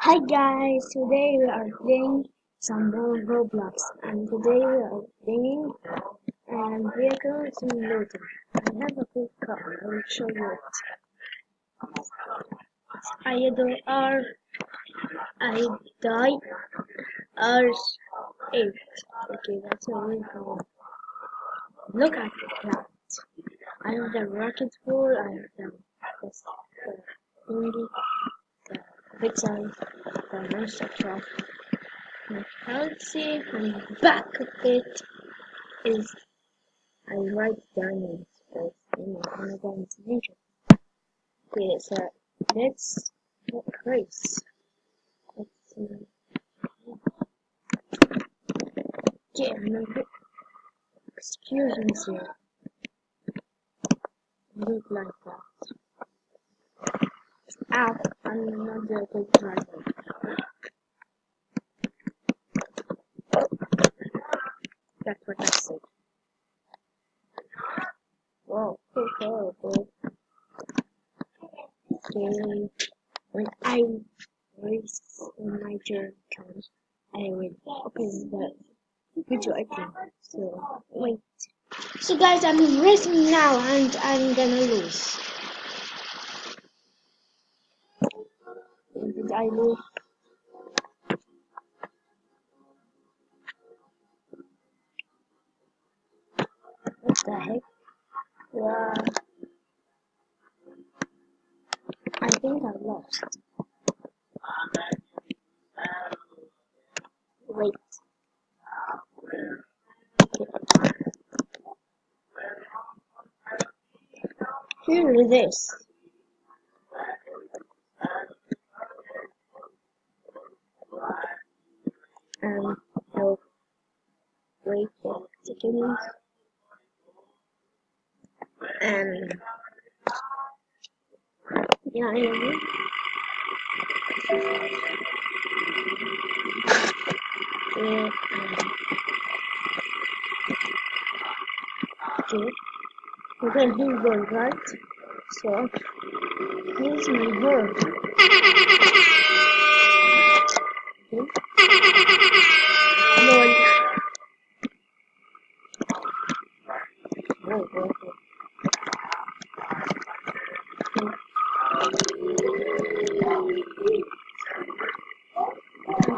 Hi guys, today we are playing some more Roblox and today we are playing vehicle simulator. I have a cool car, I will show you it. It's I die R8. Okay, that's a really cool. Look at that. I have the rocket pool, I have this thingy, the vehicel, the monster truck. My currency and back of it is I write diamonds first in my diamonds nature. Okay, so let's race. Let's see. Yeah, no, excuse me, sir. Look like that. Ow, I'm not a good driver. That's what I said. Whoa, cool. Okay, when I race in my journey comes, I will open the video again. So wait. So guys, I'm racing now and I'm gonna lose. Did I lose? What the heck? Yeah, I think I lost. Wait. Here it is. I'll wait a second. And yeah, I know. Yeah, okay. Okay, he's going right. So here's my bird. Okay. Lol. Whoa.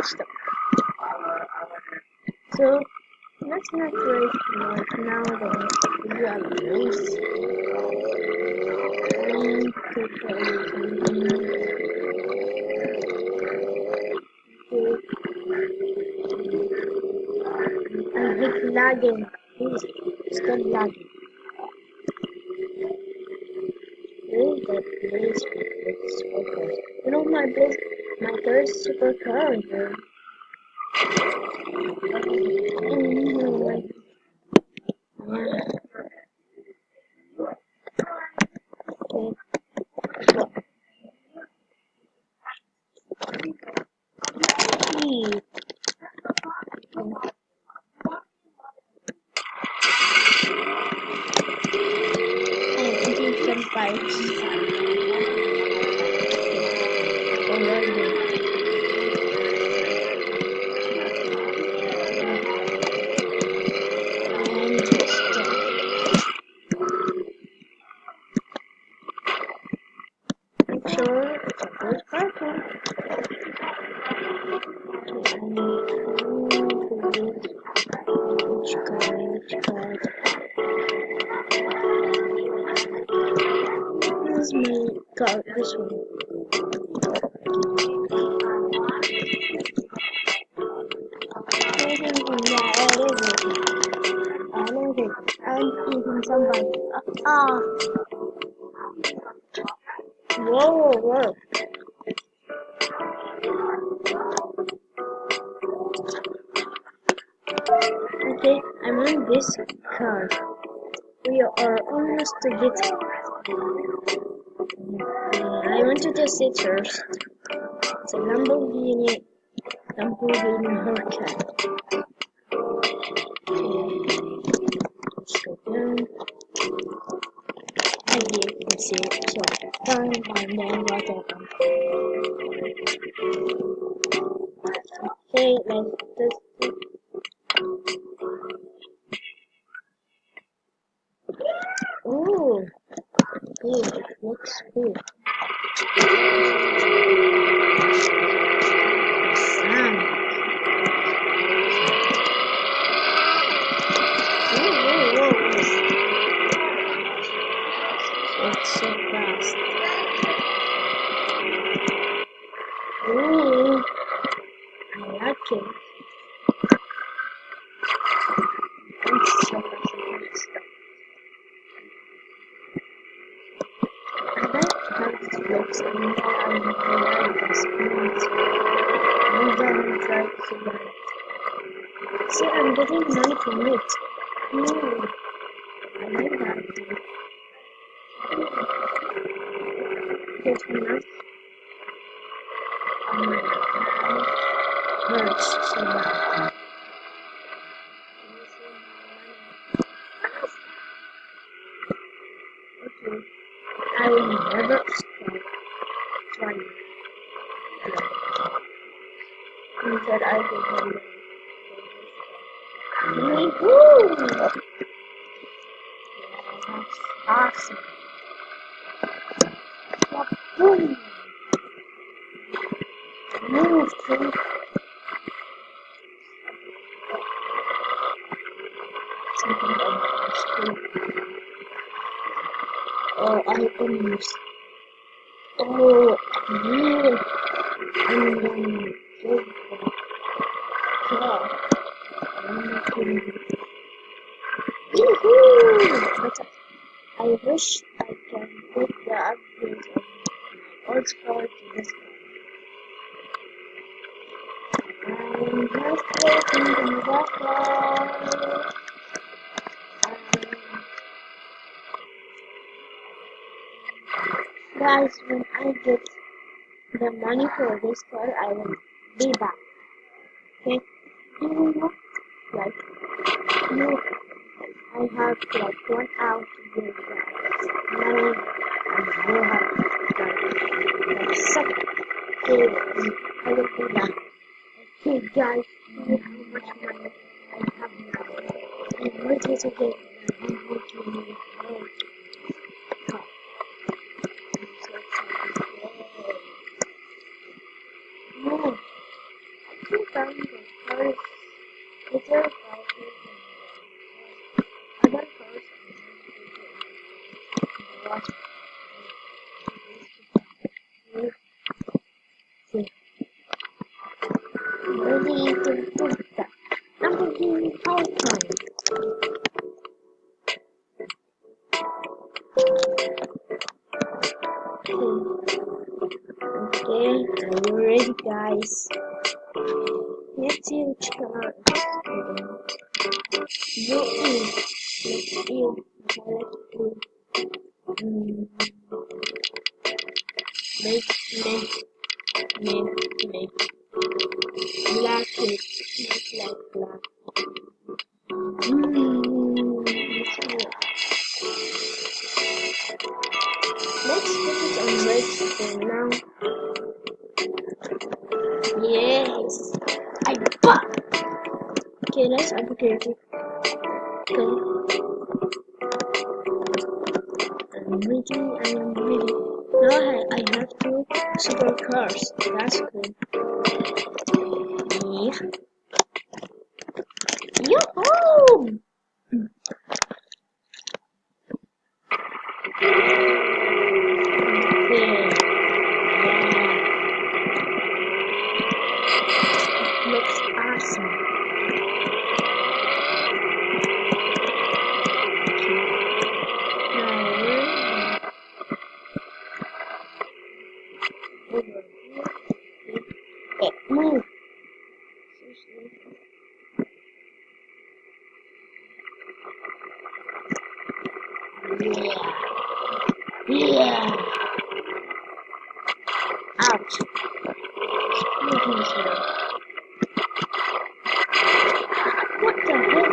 Stop. So let's not race like now then we are race. I hate lagging. Please stop lagging. Where is that place with supercars? You know my third supercar here. Sure, it's a good parking. Which car? This is my car, this one. I'm eating somebody. Whoa. Okay, I'm on this car. We are almost to get it. I wanted to sit first. It's a Lamborghini Huracan. Let's go down. And here you can see it. So, down and then right up. Okay, let's test it. Ooh, cool. It looks cool. Sand. Whoa. It's so fast. Ooh, I like it. It's so fast. I like how it looks and now I like the speed. And then I try to learn. See, I'm getting money from it. Ooh, I like that. Get enough on my account. Hurts so bad. Okay, I will never stop trying. Instead, I will go. Woo! Yeah, that's awesome. Boom! Move, please. Something on the screen. Oh, I almost. Oh, yeah. I'm going to go for the car. I'm not kidding you. Yoo-hoo! But I wish I can put the upgrades of my old car to this car. I'm just waiting in the car. Guys, when I get the money for this car, I will be back. Okay? You know, like, you, I have like 1 hour to get the money, and you have like 2 seconds. Okay, I will be back. Okay, guys, see how much money I have now. And what is okay? I'm going to need more car. I'm so excited. Yay. No, I think I'm the first. It's very powerful than other cars and watch ready to do that. I'm thinking how time. Okay, are you ready, guys? Let's see which car is you let's you make black it make like black. Let's put it on red for now. Yes, I bought. Okay, let's upgrade it. Okay, I'm ready. Now I have 2 supercars. That's cool. Yeah. Yoo-hoo! Okay. Looks awesome. Now we're over here. Hey, move. Yeah. Ouch. Excuse me, sir. What the heck?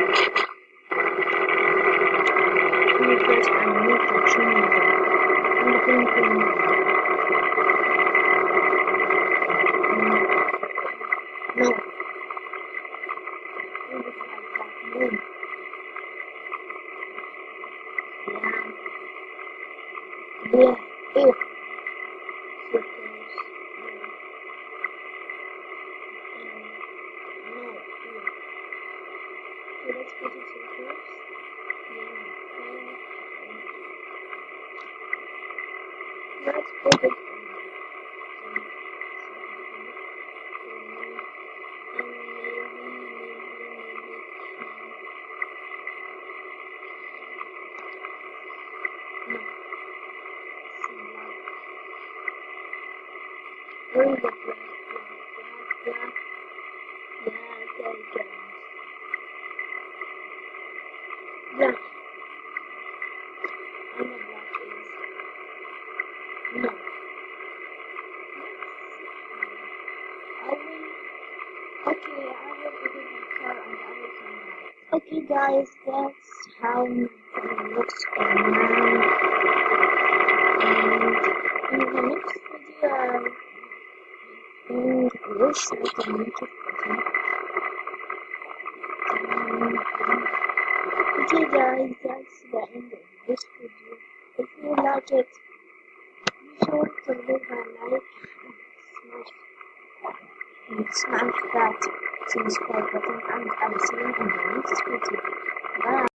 First, I need to change it. I'm thinking. No. let's put it in first. Let's put it where is the black? Yeah, there it goes. Black. And the black is no. Okay, I will edit my car and I will come back. Okay guys, that's how my car looks for now. And in the next video, I wish I can make it better. Okay guys, that's the end of this video. If you like it, be sure to leave a like and smash that subscribe button, and I'll see you in the next video. Bye.